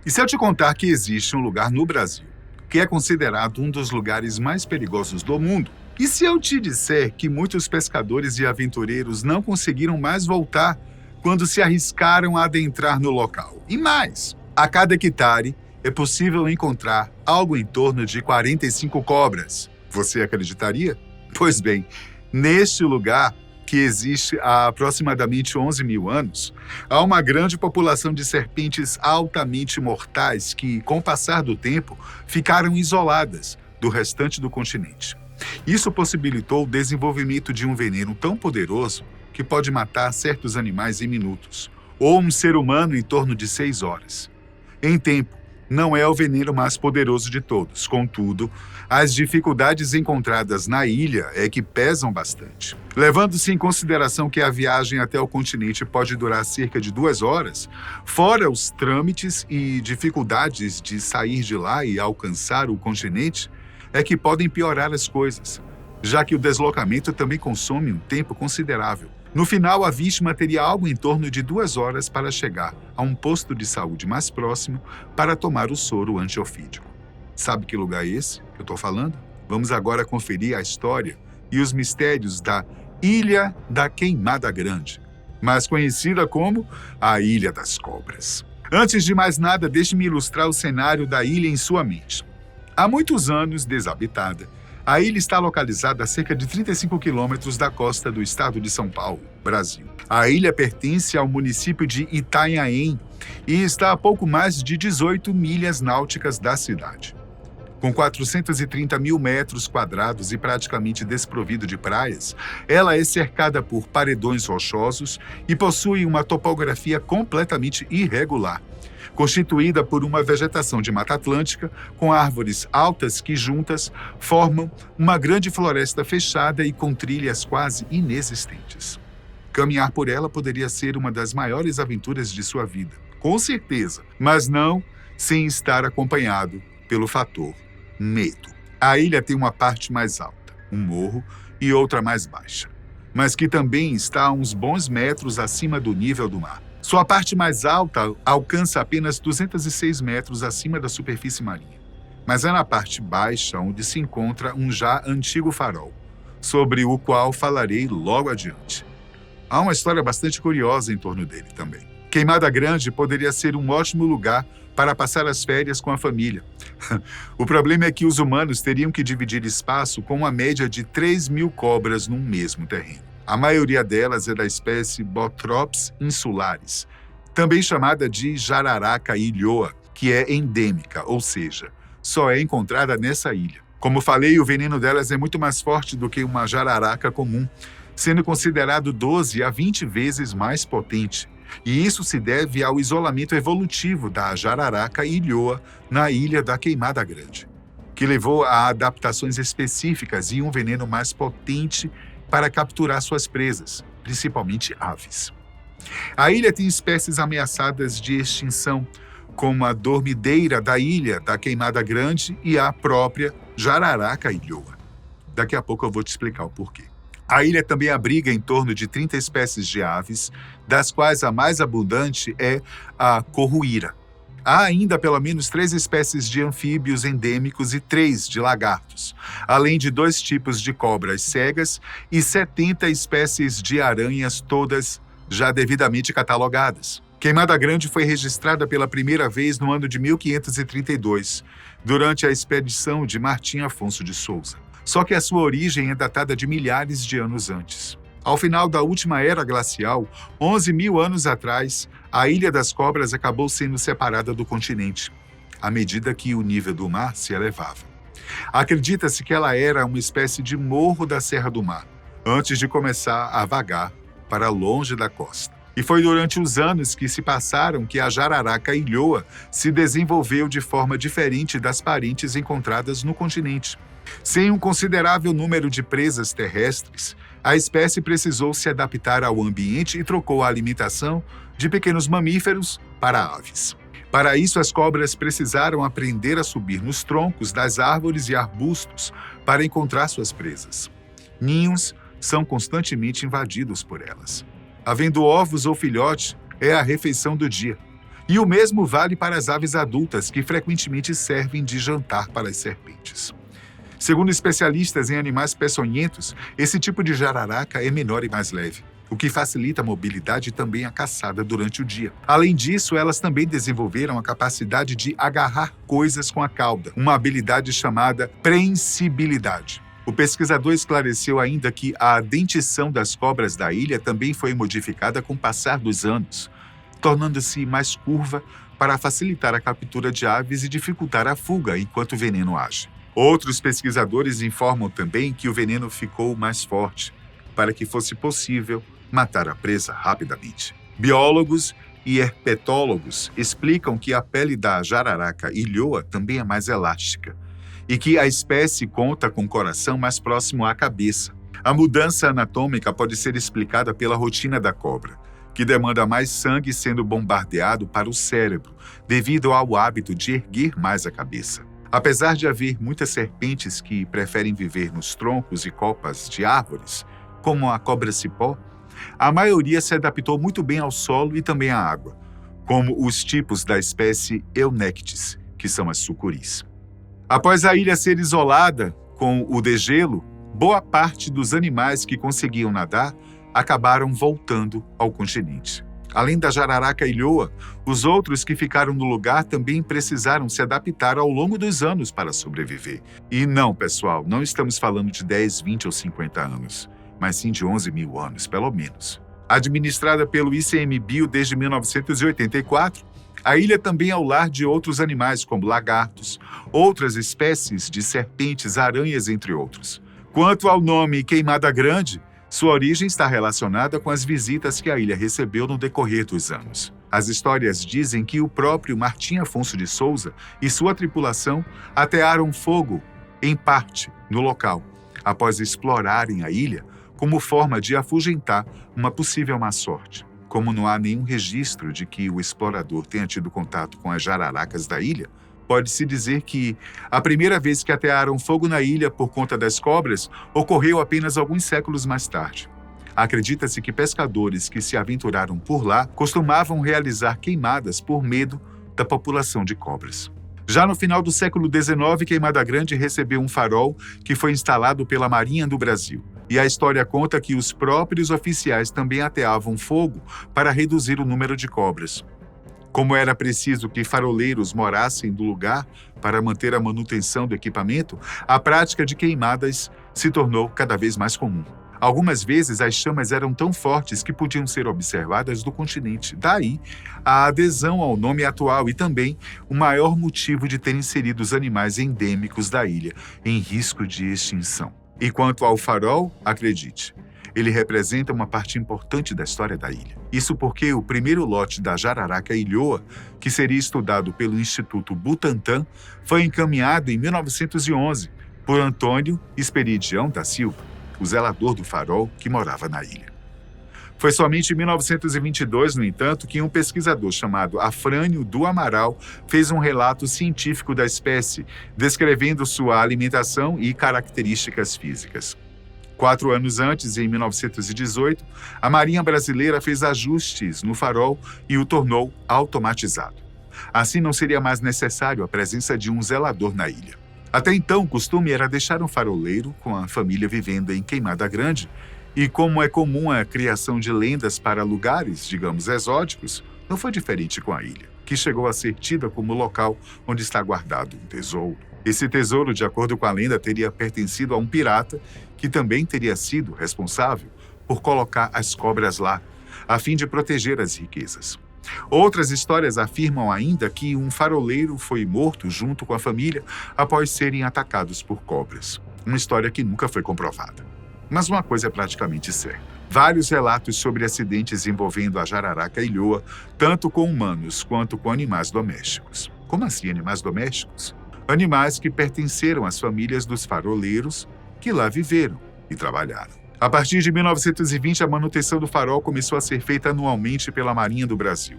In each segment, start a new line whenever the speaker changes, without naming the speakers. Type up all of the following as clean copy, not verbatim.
E se eu te contar que existe um lugar no Brasil que é considerado um dos lugares mais perigosos do mundo? E se eu te disser que muitos pescadores e aventureiros não conseguiram mais voltar quando se arriscaram a adentrar no local? E mais, a cada hectare é possível encontrar algo em torno de 45 cobras. Você acreditaria? Pois bem, neste lugar, que existe há aproximadamente 11 mil anos, há uma grande população de serpentes altamente mortais que, com o passar do tempo, ficaram isoladas do restante do continente. Isso possibilitou o desenvolvimento de um veneno tão poderoso que pode matar certos animais em minutos, ou um ser humano em torno de 6 horas. Em tempo, não é o veneno mais poderoso de todos. Contudo, as dificuldades encontradas na ilha é que pesam bastante. Levando-se em consideração que a viagem até o continente pode durar cerca de 2 horas, fora os trâmites e dificuldades de sair de lá e alcançar o continente, é que podem piorar as coisas, já que o deslocamento também consome um tempo considerável. No final, a vítima teria algo em torno de 2 horas para chegar a um posto de saúde mais próximo para tomar o soro antiofídico. Sabe que lugar é esse que eu estou falando? Vamos agora conferir a história e os mistérios da Ilha da Queimada Grande, mais conhecida como a Ilha das Cobras. Antes de mais nada, deixe-me ilustrar o cenário da ilha em sua mente. Há muitos anos desabitada, a ilha está localizada a cerca de 35 quilômetros da costa do estado de São Paulo, Brasil. A ilha pertence ao município de Itanhaém e está a pouco mais de 18 milhas náuticas da cidade. Com 430 mil metros quadrados e praticamente desprovida de praias, ela é cercada por paredões rochosos e possui uma topografia completamente irregular, constituída por uma vegetação de Mata Atlântica com árvores altas que juntas formam uma grande floresta fechada e com trilhas quase inexistentes. Caminhar por ela poderia ser uma das maiores aventuras de sua vida, com certeza, mas não sem estar acompanhado pelo fator medo. A ilha tem uma parte mais alta, um morro, e outra mais baixa, mas que também está a uns bons metros acima do nível do mar. Sua parte mais alta alcança apenas 206 metros acima da superfície marinha, mas é na parte baixa onde se encontra um já antigo farol, sobre o qual falarei logo adiante. Há uma história bastante curiosa em torno dele também. Queimada Grande poderia ser um ótimo lugar para passar as férias com a família. O problema é que os humanos teriam que dividir espaço com uma média de 3 mil cobras num mesmo terreno. A maioria delas é da espécie Bothrops insularis, também chamada de jararaca ilhoa, que é endêmica, ou seja, só é encontrada nessa ilha. Como falei, o veneno delas é muito mais forte do que uma jararaca comum, sendo considerado 12 a 20 vezes mais potente. E isso se deve ao isolamento evolutivo da jararaca ilhoa na Ilha da Queimada Grande, que levou a adaptações específicas e um veneno mais potente para capturar suas presas, principalmente aves. A ilha tem espécies ameaçadas de extinção, como a dormideira da Ilha da Queimada Grande e a própria jararaca ilhoa. Daqui a pouco eu vou te explicar o porquê. A ilha também abriga em torno de 30 espécies de aves, das quais a mais abundante é a corruíra. Há ainda pelo menos 3 espécies de anfíbios endêmicos e 3 de lagartos, além de 2 tipos de cobras cegas e 70 espécies de aranhas, todas já devidamente catalogadas. Queimada Grande foi registrada pela primeira vez no ano de 1532, durante a expedição de Martim Afonso de Souza. Só que a sua origem é datada de milhares de anos antes. Ao final da última era glacial, 11 mil anos atrás, a Ilha das Cobras acabou sendo separada do continente, à medida que o nível do mar se elevava. Acredita-se que ela era uma espécie de morro da Serra do Mar, antes de começar a vagar para longe da costa. E foi durante os anos que se passaram que a jararaca ilhoa se desenvolveu de forma diferente das parentes encontradas no continente. Sem um considerável número de presas terrestres, a espécie precisou se adaptar ao ambiente e trocou a alimentação de pequenos mamíferos para aves. Para isso, as cobras precisaram aprender a subir nos troncos das árvores e arbustos para encontrar suas presas. Ninhos são constantemente invadidos por elas. Havendo ovos ou filhotes, é a refeição do dia. E o mesmo vale para as aves adultas, que frequentemente servem de jantar para as serpentes. Segundo especialistas em animais peçonhentos, esse tipo de jararaca é menor e mais leve, o que facilita a mobilidade e também a caçada durante o dia. Além disso, elas também desenvolveram a capacidade de agarrar coisas com a cauda, uma habilidade chamada prensibilidade. O pesquisador esclareceu ainda que a dentição das cobras da ilha também foi modificada com o passar dos anos, tornando-se mais curva para facilitar a captura de aves e dificultar a fuga enquanto o veneno age. Outros pesquisadores informam também que o veneno ficou mais forte, para que fosse possível matar a presa rapidamente. Biólogos e herpetólogos explicam que a pele da jararaca ilhoa também é mais elástica e que a espécie conta com o coração mais próximo à cabeça. A mudança anatômica pode ser explicada pela rotina da cobra, que demanda mais sangue sendo bombardeado para o cérebro, devido ao hábito de erguer mais a cabeça. Apesar de haver muitas serpentes que preferem viver nos troncos e copas de árvores, como a cobra-cipó, a maioria se adaptou muito bem ao solo e também à água, como os tipos da espécie Eunectes, que são as sucuris. Após a ilha ser isolada com o degelo, boa parte dos animais que conseguiam nadar acabaram voltando ao continente. Além da jararaca ilhoa, os outros que ficaram no lugar também precisaram se adaptar ao longo dos anos para sobreviver. E não, pessoal, não estamos falando de 10, 20 ou 50 anos, mas sim de 11 mil anos, pelo menos. Administrada pelo ICMBio desde 1984, a ilha também é o lar de outros animais, como lagartos, outras espécies de serpentes, aranhas, entre outros. Quanto ao nome Queimada Grande, sua origem está relacionada com as visitas que a ilha recebeu no decorrer dos anos. As histórias dizem que o próprio Martim Afonso de Souza e sua tripulação atearam fogo, em parte, no local, após explorarem a ilha como forma de afugentar uma possível má sorte. Como não há nenhum registro de que o explorador tenha tido contato com as jararacas da ilha, pode-se dizer que a primeira vez que atearam fogo na ilha por conta das cobras ocorreu apenas alguns séculos mais tarde. Acredita-se que pescadores que se aventuraram por lá costumavam realizar queimadas por medo da população de cobras. Já no final do século XIX, Queimada Grande recebeu um farol que foi instalado pela Marinha do Brasil. E a história conta que os próprios oficiais também ateavam fogo para reduzir o número de cobras. Como era preciso que faroleiros morassem no lugar para manter a manutenção do equipamento, a prática de queimadas se tornou cada vez mais comum. Algumas vezes as chamas eram tão fortes que podiam ser observadas do continente. Daí a adesão ao nome atual e também o maior motivo de ter inserido os animais endêmicos da ilha em risco de extinção. E quanto ao farol, acredite, ele representa uma parte importante da história da ilha. Isso porque o primeiro lote da jararaca ilhoa, que seria estudado pelo Instituto Butantan, foi encaminhado em 1911 por Antônio Esperidião da Silva, o zelador do farol que morava na ilha. Foi somente em 1922, no entanto, que um pesquisador chamado Afrânio do Amaral fez um relato científico da espécie, descrevendo sua alimentação e características físicas. 4 anos antes, em 1918, a Marinha Brasileira fez ajustes no farol e o tornou automatizado. Assim, não seria mais necessário a presença de um zelador na ilha. Até então, o costume era deixar um faroleiro com a família vivendo em Queimada Grande, e como é comum a criação de lendas para lugares, digamos, exóticos, não foi diferente com a ilha, que chegou a ser tida como local onde está guardado um tesouro. Esse tesouro, de acordo com a lenda, teria pertencido a um pirata que também teria sido responsável por colocar as cobras lá, a fim de proteger as riquezas. Outras histórias afirmam ainda que um faroleiro foi morto junto com a família após serem atacados por cobras. Uma história que nunca foi comprovada. Mas uma coisa é praticamente certa. Vários relatos sobre acidentes envolvendo a jararaca ilhoa, tanto com humanos quanto com animais domésticos. Como assim animais domésticos? Animais que pertenceram às famílias dos faroleiros que lá viveram e trabalharam. A partir de 1920, a manutenção do farol começou a ser feita anualmente pela Marinha do Brasil.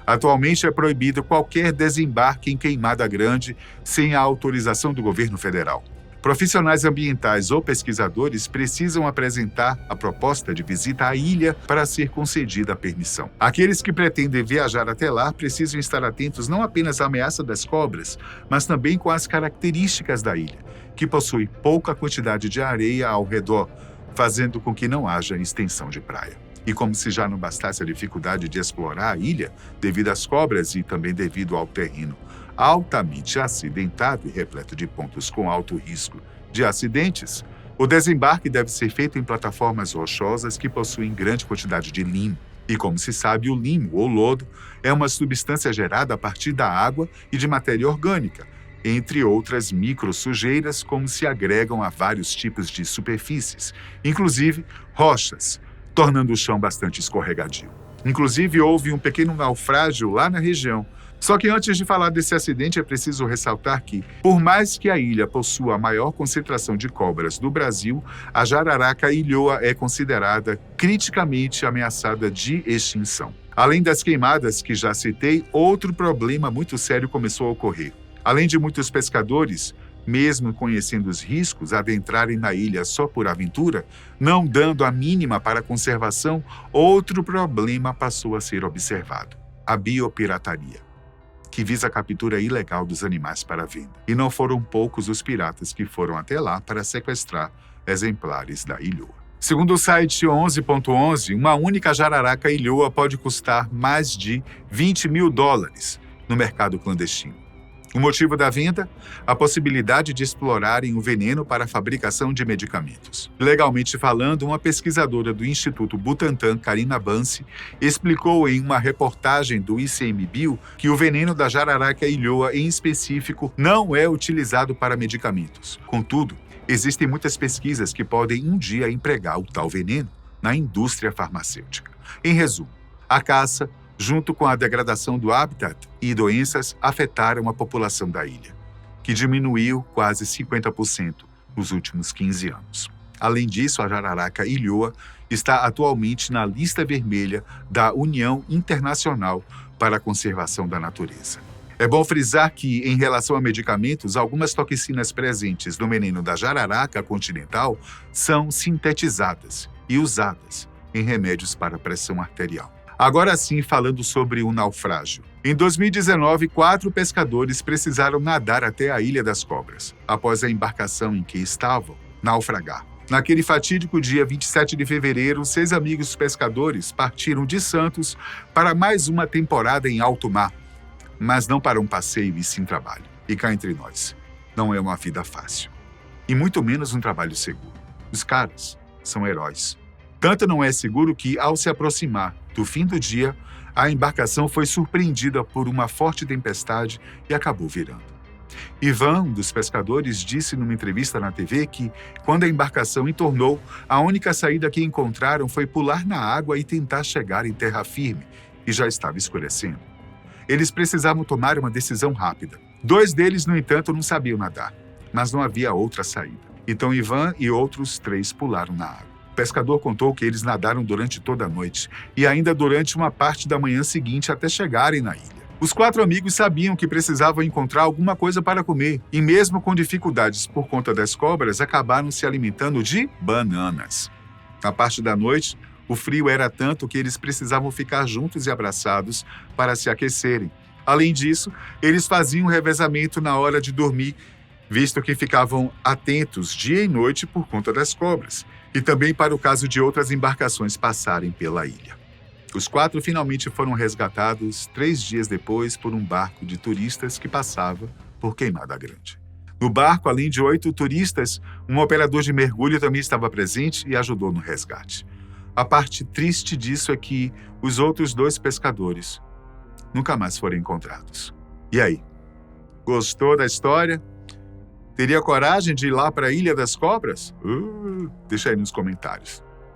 Atualmente é proibido qualquer desembarque em Queimada Grande sem a autorização do governo federal. Profissionais ambientais ou pesquisadores precisam apresentar a proposta de visita à ilha para ser concedida a permissão. Aqueles que pretendem viajar até lá precisam estar atentos não apenas à ameaça das cobras, mas também com as características da ilha, que possui pouca quantidade de areia ao redor, fazendo com que não haja extensão de praia. E como se já não bastasse a dificuldade de explorar a ilha, devido às cobras e também devido ao terreno altamente acidentado e repleto de pontos com alto risco de acidentes, o desembarque deve ser feito em plataformas rochosas que possuem grande quantidade de limo. E como se sabe, o limo, ou lodo, é uma substância gerada a partir da água e de matéria orgânica, entre outras microsujeiras, como se agregam a vários tipos de superfícies, inclusive rochas, tornando o chão bastante escorregadio. Inclusive, houve um pequeno naufrágio lá na região. Só que antes de falar desse acidente, é preciso ressaltar que, por mais que a ilha possua a maior concentração de cobras do Brasil, a jararaca ilhoa é considerada criticamente ameaçada de extinção. Além das queimadas que já citei, outro problema muito sério começou a ocorrer. Além de muitos pescadores, mesmo conhecendo os riscos, adentrarem na ilha só por aventura, não dando a mínima para a conservação, outro problema passou a ser observado: a biopirataria, que visa a captura ilegal dos animais para venda. E não foram poucos os piratas que foram até lá para sequestrar exemplares da ilhoa. Segundo o site 11.11, uma única jararaca ilhoa pode custar mais de $20 mil no mercado clandestino. O motivo da venda? A possibilidade de explorarem o veneno para a fabricação de medicamentos. Legalmente falando, uma pesquisadora do Instituto Butantan, Karina Bansi, explicou em uma reportagem do ICMBio que o veneno da jararaca ilhoa, em específico, não é utilizado para medicamentos. Contudo, existem muitas pesquisas que podem um dia empregar o tal veneno na indústria farmacêutica. Em resumo, a caça, junto com a degradação do habitat e doenças, afetaram a população da ilha, que diminuiu quase 50% nos últimos 15 anos. Além disso, a jararaca ilhoa está atualmente na lista vermelha da União Internacional para a Conservação da Natureza. É bom frisar que, em relação a medicamentos, algumas toxinas presentes no veneno da jararaca continental são sintetizadas e usadas em remédios para pressão arterial. Agora sim, falando sobre o naufrágio. Em 2019, 4 pescadores precisaram nadar até a Ilha das Cobras, após a embarcação em que estavam naufragar. Naquele fatídico dia 27 de fevereiro, 6 amigos pescadores partiram de Santos para mais uma temporada em alto mar, mas não para um passeio e sim trabalho. E cá entre nós, não é uma vida fácil. E muito menos um trabalho seguro. Os caras são heróis. Tanto não é seguro que, ao se aproximar do fim do dia, a embarcação foi surpreendida por uma forte tempestade e acabou virando. Ivan, um dos pescadores, disse numa entrevista na TV que, quando a embarcação entornou, a única saída que encontraram foi pular na água e tentar chegar em terra firme, e já estava escurecendo. Eles precisavam tomar uma decisão rápida. 2 deles, no entanto, não sabiam nadar, mas não havia outra saída. Então Ivan e outros 3 pularam na água. O pescador contou que eles nadaram durante toda a noite e ainda durante uma parte da manhã seguinte até chegarem na ilha. Os 4 amigos sabiam que precisavam encontrar alguma coisa para comer e, mesmo com dificuldades por conta das cobras, acabaram se alimentando de bananas. Na parte da noite, o frio era tanto que eles precisavam ficar juntos e abraçados para se aquecerem. Além disso, eles faziam um revezamento na hora de dormir, visto que ficavam atentos dia e noite por conta das cobras, e também para o caso de outras embarcações passarem pela ilha. Os 4 finalmente foram resgatados 3 dias depois por um barco de turistas que passava por Queimada Grande. No barco, além de 8 turistas, um operador de mergulho também estava presente e ajudou no resgate. A parte triste disso é que os outros 2 pescadores nunca mais foram encontrados. E aí? Gostou da história? Teria coragem de ir lá para a Ilha das Cobras? Deixa aí nos comentários.